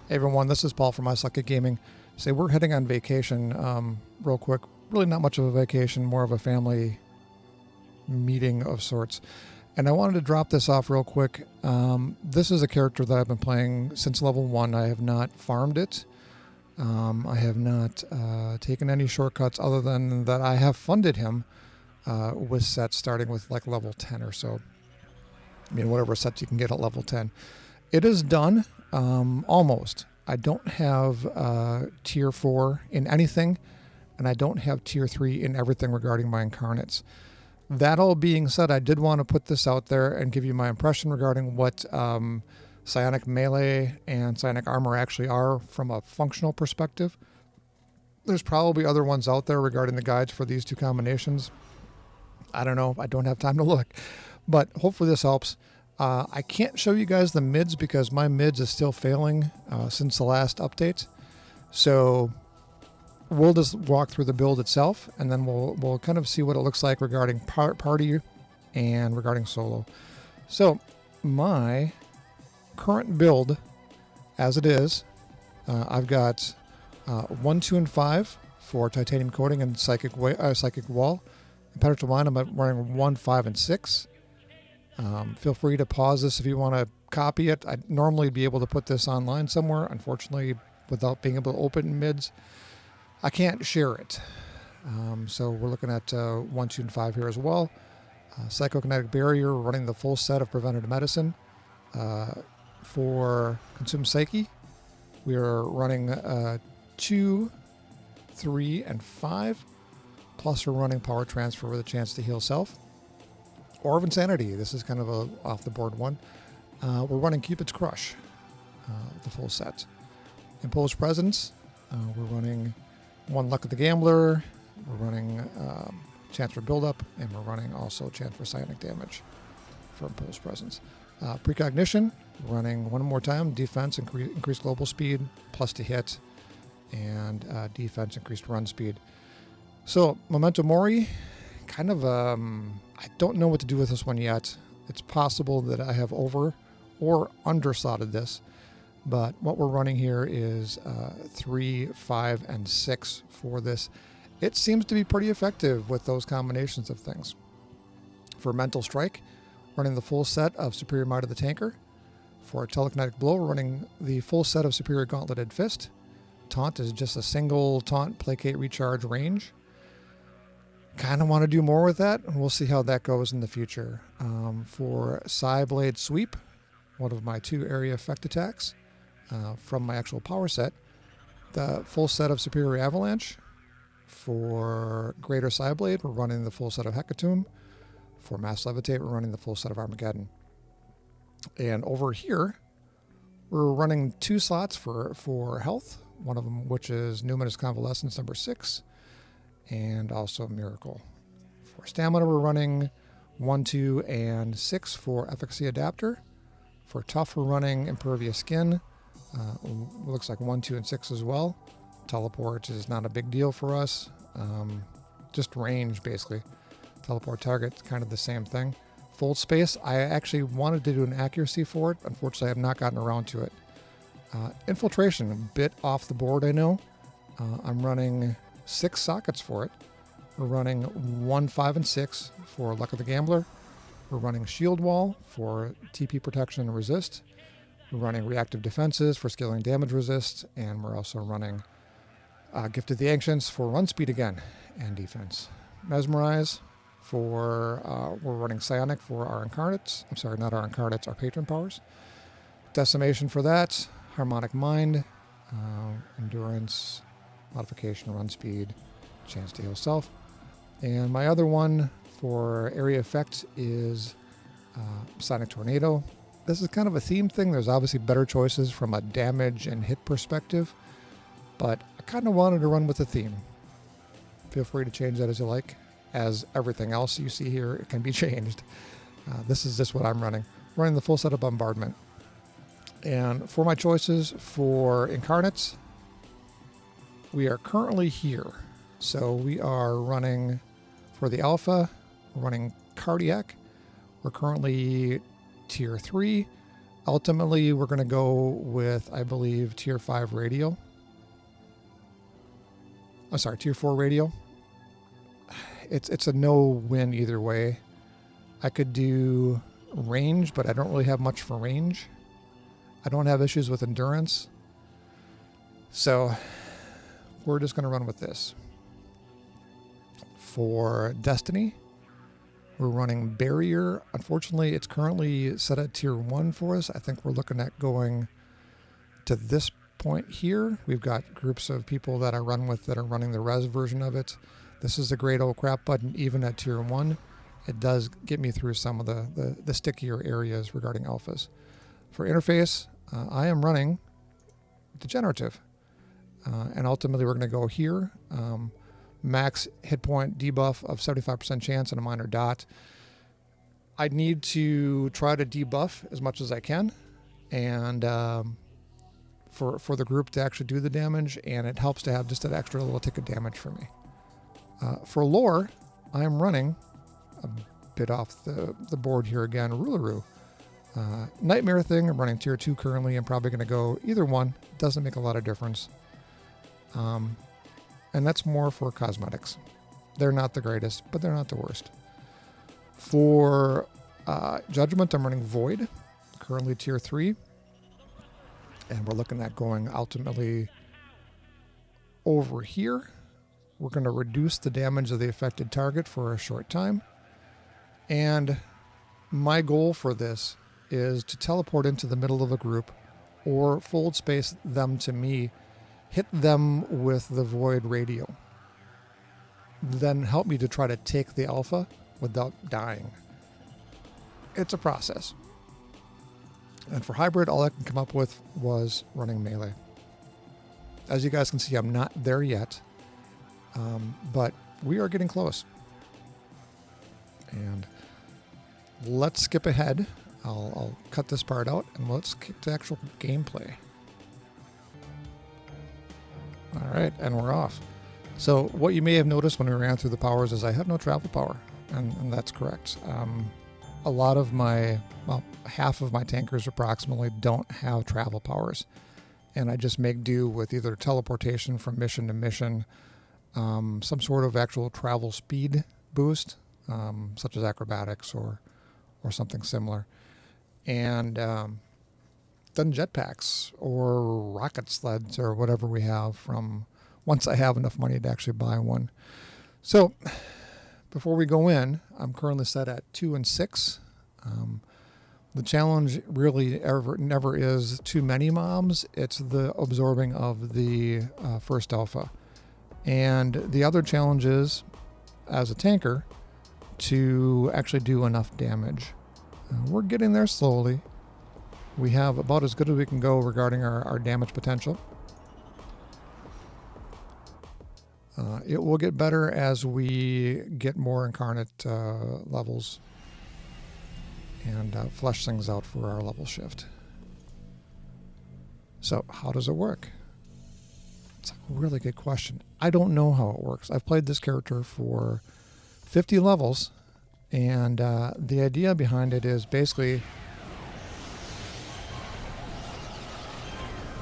Hey everyone, this is Paul from Eyesuck At Gaming. So we're heading on vacation real quick. Really not much of a vacation, more of a family meeting of sorts. And I wanted to drop this off real quick. This is a character that I've been playing since level 1. I have not farmed it. I have not taken any shortcuts other than that I have funded him with sets starting with like level 10 or so. I mean, whatever sets you can get at level 10. It is done. Almost. I don't have tier 4 in anything, and I don't have tier 3 in everything regarding my incarnates. That all being said, I did want to put this out there and give you my impression regarding what Psionic Melee and Psionic Armor actually are from a functional perspective. There's probably other ones out there regarding the guides for these two combinations. I don't know. I don't have time to look, but hopefully this helps. I can't show you guys the mids because my mids is still failing since the last update. So we'll just walk through the build itself, and then we'll kind of see what it looks like regarding party and regarding solo. So my current build, as it is, I've got 1, 2, and 5 for titanium coating and psychic wall. Impenetrable mind, I'm running 1, 5, and 6. Feel free to pause this if you want to copy it. I'd normally be able to put this online somewhere. Unfortunately, without being able to open mids, I can't share it. So we're looking at 1, 2, and 5 here as well. Psychokinetic barrier, we're running the full set of preventative medicine. For consumed psyche, we are running 2, 3, and 5. Plus we're running power transfer with a chance to heal self. Or of Insanity. This is kind of a off-the-board one. We're running Cupid's Crush, the full set. Imposed Presence, we're running 1 Luck of the Gambler, we're running Chance for Buildup, and we're running also Chance for Psionic Damage for Imposed Presence. Precognition, we're running one more time, Defense, increased global speed, plus to hit, and Defense, increased run speed. So, Memento Mori, kind of, I don't know what to do with this one yet. It's possible that I have over or underslotted this, but what we're running here is 3, 5, and 6 for this. It seems to be pretty effective with those combinations of things. For Mental Strike, running the full set of Superior Might of the Tanker. For Telekinetic Blow, we're running the full set of Superior Gauntleted Fist. Taunt is just a single taunt, placate, recharge range. Kind of want to do more with that. We'll see how that goes in the future. For Psi-Blade Sweep, one of my 2 area effect attacks from my actual power set, the full set of Superior Avalanche. For Greater Psi-Blade, we're running the full set of Hecatomb. For Mass Levitate, we're running the full set of Armageddon. And over here, we're running 2 slots for health, one of them which is Numinous Convalescence number 6, and also Miracle. For stamina, we're running 1, 2, and 6 for Efficacy Adapter. For tough, we're running Impervious Skin. Looks like 1, 2, and 6 as well. Teleport is not a big deal for us. Just range, basically. Teleport target, kind of the same thing. Fold Space, I actually wanted to do an accuracy for it. Unfortunately, I have not gotten around to it. Infiltration, a bit off the board, I know. I'm running 6 sockets for it. We're running 1, 5, and 6 for Luck of the Gambler. We're running Shield Wall for TP Protection and Resist. We're running Reactive Defenses for Scaling Damage Resist. And we're also running Gift of the Ancients for Run Speed again and Defense. Mesmerize for, we're running Psionic for our Incarnates. I'm sorry, not our Incarnates, our Patron Powers. Decimation for that. Harmonic Mind. Endurance. Modification, run speed, chance to heal self. And my other one for area effect is Sonic Tornado. This is kind of a theme thing. There's obviously better choices from a damage and hit perspective, but I kind of wanted to run with the theme. Feel free to change that as you like. As everything else you see here, it can be changed. This is just what I'm running. Running the full set of Bombardment. And for my choices for Incarnates, we are currently here. So we are running for the Alpha, we're running Cardiac. We're currently tier 3. Ultimately, we're going to go with, I believe, Tier 5 radio. I'm sorry, Tier 4 radio. It's a no-win either way. I could do range, but I don't really have much for range. I don't have issues with endurance. So we're just going to run with this. For Destiny, we're running Barrier. Unfortunately, it's currently set at Tier 1 for us. I think we're looking at going to this point here. We've got groups of people that I run with that are running the res version of it. This is a great old crap button, even at Tier 1. It does get me through some of the stickier areas regarding alphas. For interface, I am running Degenerative. And ultimately, we're going to go here. Max hit point debuff of 75% chance and a minor dot. I need to try to debuff as much as I can. And for the group to actually do the damage. And it helps to have just an extra little tick of damage for me. For lore, I am running a bit off the board here again. Ruleroo. Nightmare thing, I'm running Tier 2 currently. I'm probably going to go either one. Doesn't make a lot of difference. And that's more for cosmetics. They're not the greatest, but they're not the worst. For Judgment, I'm running Void. Currently Tier 3. And we're looking at going ultimately over here. We're going to reduce the damage of the affected target for a short time. And my goal for this is to teleport into the middle of a group or fold space them to me, hit them with the Void radio, then help me to try to take the alpha without dying. It's a process. And for hybrid, all I can come up with was running melee. As you guys can see, I'm not there yet. But we are getting close. And let's skip ahead. I'll cut this part out and let's get to actual gameplay. All right, and we're off. So what you may have noticed when we ran through the powers is I have no travel power, and that's correct. A lot of my, well, half of my tankers approximately don't have travel powers. And I just make do with either teleportation from mission to mission, some sort of actual travel speed boost, such as acrobatics or something similar. And then jetpacks or rocket sleds or whatever we have from once I have enough money to actually buy one. So before we go in, I'm currently set at 2 and 6. The challenge really never is too many mobs. It's the absorbing of the first alpha. And the other challenge is, as a tanker, to actually do enough damage. We're getting there slowly. We have about as good as we can go regarding our damage potential. It will get better as we get more incarnate levels and flesh things out for our level shift. So how does it work? It's a really good question. I don't know how it works. I've played this character for 50 levels, and the idea behind it is basically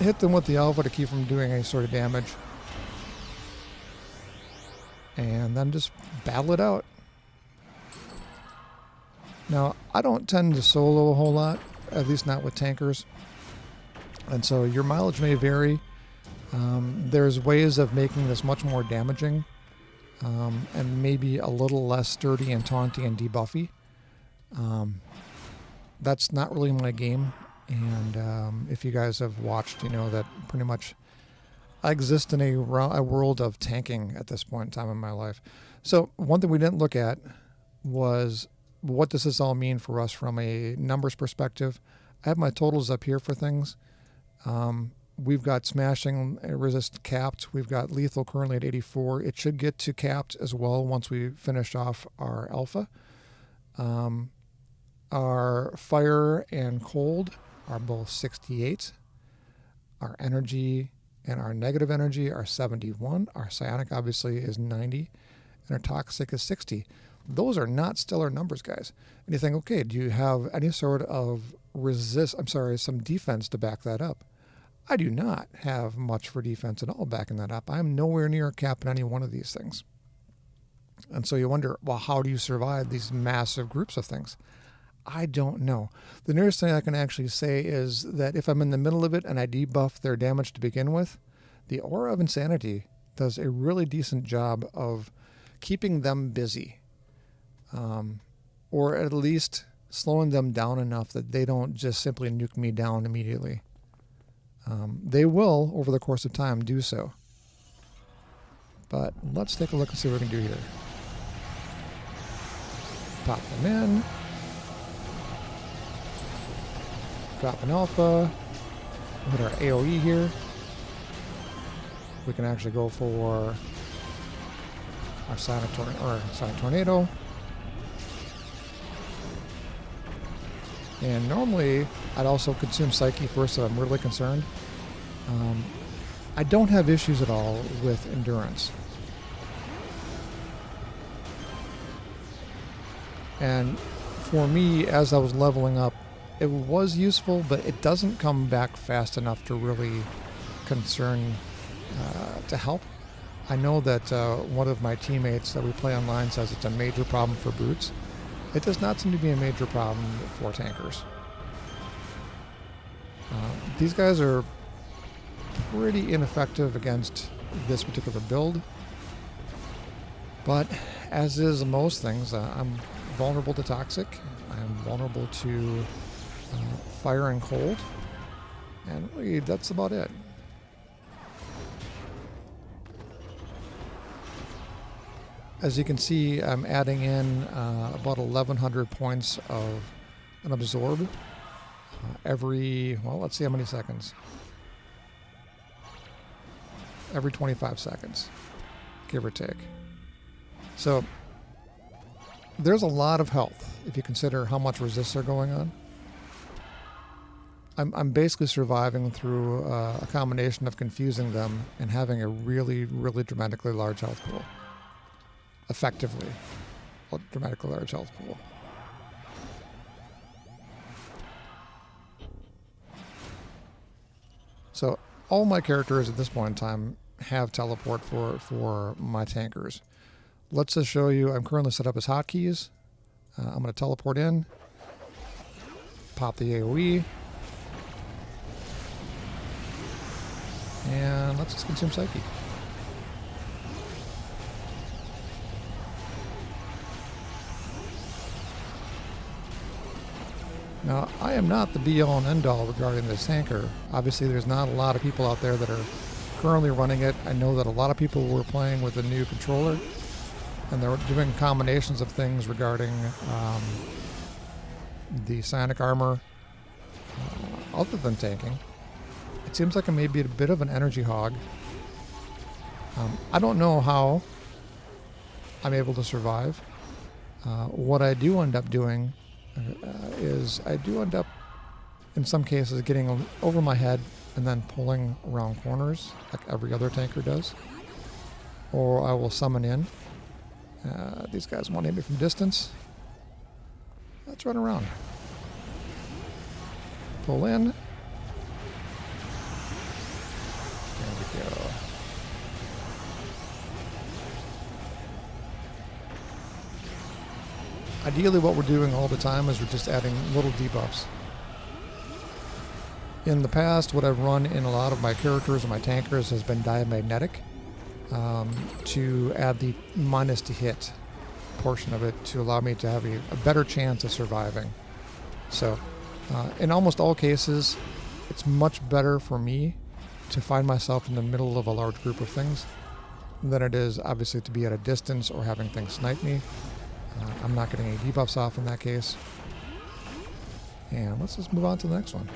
hit them with the alpha to keep them doing any sort of damage, and then just battle it out. Now, I don't tend to solo a whole lot, at least not with tankers, and so your mileage may vary. There's ways of making this much more damaging and maybe a little less sturdy and taunty and debuffy. That's not really my game, and if you guys have watched, you know that pretty much I exist in a world of tanking at this point in time in my life. So one thing we didn't look at was what does this all mean for us from a numbers perspective. I have my totals up here for things. We've got smashing resist capped. We've got lethal currently at 84. It should get to capped as well once we finish off our alpha. Our fire and cold are both 68. Our energy and our negative energy are 71. Our psionic obviously is 90. And our toxic is 60. Those are not stellar numbers, guys. And you think, okay, do you have any sort of some defense to back that up? I do not have much for defense at all backing that up. I'm nowhere near capping any one of these things. And so you wonder, well, how do you survive these massive groups of things? I don't know. The nearest thing I can actually say is that if I'm in the middle of it and I debuff their damage to begin with, the Aura of Insanity does a really decent job of keeping them busy. Or at least slowing them down enough that they don't just simply nuke me down immediately. They will, over the course of time, do so. But let's take a look and see what we can do here. Pop them in. Drop an alpha. Hit our AoE here. We can actually go for our Sonic Tornado. And normally, I'd also consume Psyche first if I'm really concerned. I don't have issues at all with endurance. And for me, as I was leveling up, it was useful, but it doesn't come back fast enough to really concern, to help. I know that one of my teammates that we play online says it's a major problem for boots. It does not seem to be a major problem for tankers. These guys are pretty ineffective against this particular build. But as is most things, I'm vulnerable to toxic. I'm vulnerable to fire and cold. And really, that's about it. As you can see, I'm adding in about 1,100 points of an absorb every, well, let's see how many seconds. Every 25 seconds, give or take. So there's a lot of health if you consider how much resists are going on. I'm basically surviving through a combination of confusing them and having a really, really dramatically large health pool. Effectively, a dramatically large health pool. So all my characters at this point in time have teleport for my tankers. Let's just show you, I'm currently set up as hotkeys. I'm going to teleport in, pop the AoE, and let's just consume Psyche. Now, I am not the be-all and end-all regarding this tanker. Obviously, there's not a lot of people out there that are currently running it. I know that a lot of people were playing with a new controller, and they're doing combinations of things regarding the Psionic Armor other than tanking. It seems like it may be a bit of an energy hog. I don't know how I'm able to survive. What I do end up doing is I do end up, in some cases, getting over my head and then pulling around corners like every other tanker does. Or I will summon in. These guys want to hit me from distance. Let's run around. Pull in. There we go. Ideally, what we're doing all the time is we're just adding little debuffs. In the past, what I've run in a lot of my characters and my tankers has been diamagnetic to add the minus to hit portion of it to allow me to have a better chance of surviving. So, in almost all cases, it's much better for me to find myself in the middle of a large group of things than it is, obviously, to be at a distance or having things snipe me. I'm not getting any debuffs off in that case. And let's just move on to the next one.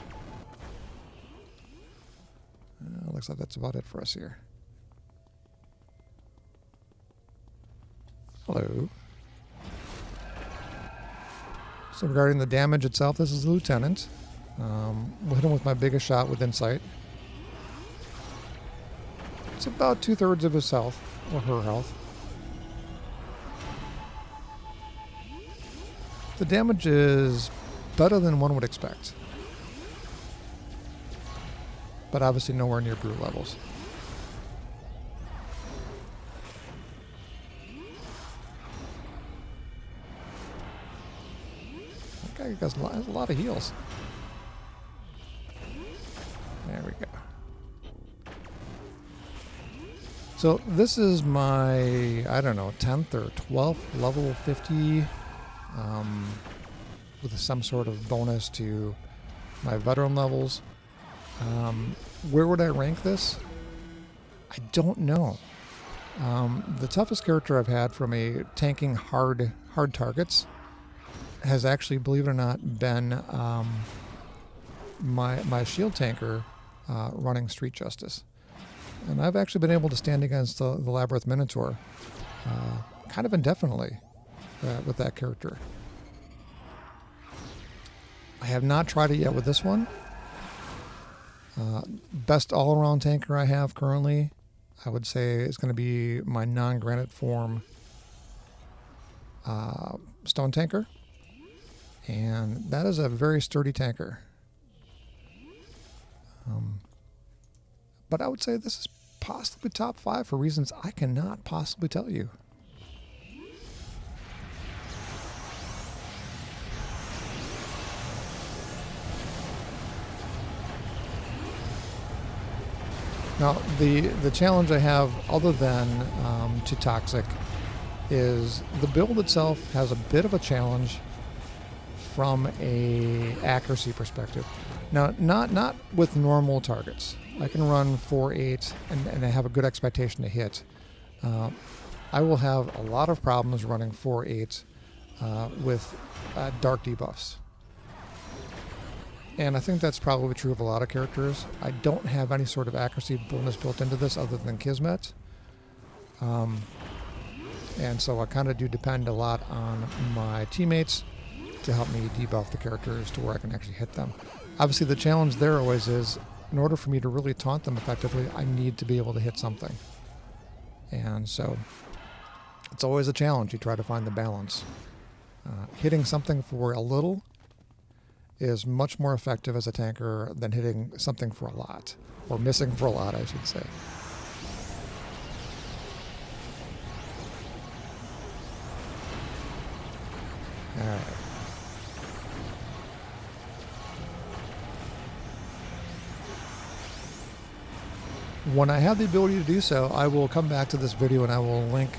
Looks like that's about it for us here. Hello. So regarding the damage itself, this is the Lieutenant. We'll hit him with my biggest shot with Insight. It's about 2/3 of his health, or her health. The damage is better than one would expect, but obviously nowhere near brute levels. That guy has a lot of heals. There we go. So this is my, I don't know, 10th or 12th level 50 with some sort of bonus to my veteran levels. Where would I rank this? I don't know. The toughest character I've had from a tanking hard targets has actually, believe it or not, been my shield tanker running Street Justice. And I've actually been able to stand against the Labyrinth Minotaur kind of indefinitely with that character. I have not tried it yet with this one. Best all-around tanker I have currently, I would say, is going to be my non-granite form stone tanker. And that is a very sturdy tanker. But I would say this is possibly top 5 for reasons I cannot possibly tell you. Now, the challenge I have, other than to Toxic, is the build itself has a bit of a challenge from a accuracy perspective. Now, not with normal targets. I can run 4-8 and I have a good expectation to hit. I will have a lot of problems running 4-8 with dark debuffs. And I think that's probably true of a lot of characters. I don't have any sort of accuracy bonus built into this other than Kismet. And so I kind of do depend a lot on my teammates to help me debuff the characters to where I can actually hit them. Obviously, the challenge there always is, in order for me to really taunt them effectively, I need to be able to hit something. And so it's always a challenge. You try to find the balance. Hitting something for a little is much more effective as a tanker than hitting something for a lot. Or missing for a lot, I should say. Alright. When I have the ability to do so, I will come back to this video and I will link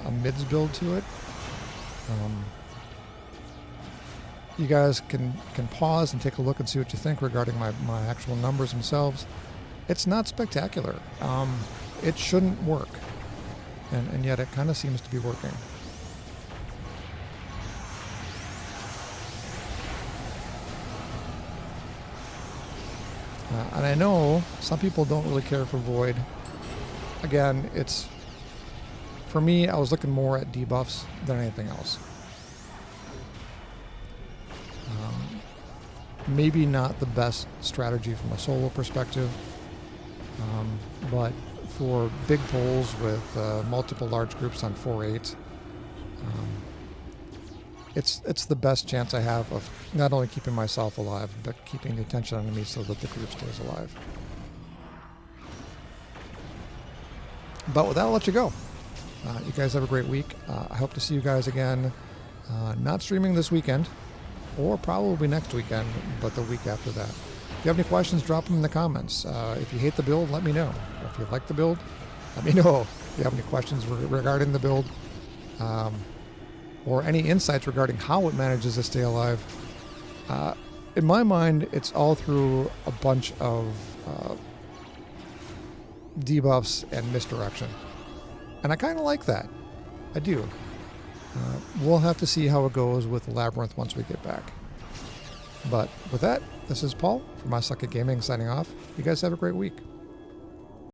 a mids build to it. You guys can pause and take a look and see what you think regarding my actual numbers themselves. It's not spectacular. It shouldn't work. And yet it kind of seems to be working. And I know some people don't really care for Void. Again, it's, for me, I was looking more at debuffs than anything else. Maybe not the best strategy from a solo perspective, but for big pulls with multiple large groups on 4-8, it's the best chance I have of not only keeping myself alive, but keeping the attention on me so that the group stays alive. But with that, I'll let you go. You guys have a great week. I hope to see you guys again, not streaming this weekend, or probably next weekend, but the week after that. If you have any questions, drop them in the comments. If you hate the build, let me know. If you like the build, let me know. If you have any questions regarding the build, or any insights regarding how it manages to stay alive. In my mind, it's all through a bunch of debuffs and misdirection. And I kind of like that. I do. We'll have to see how it goes with Labyrinth once we get back. But with that, this is Paul from Eyesuck At Gaming signing off. You guys have a great week.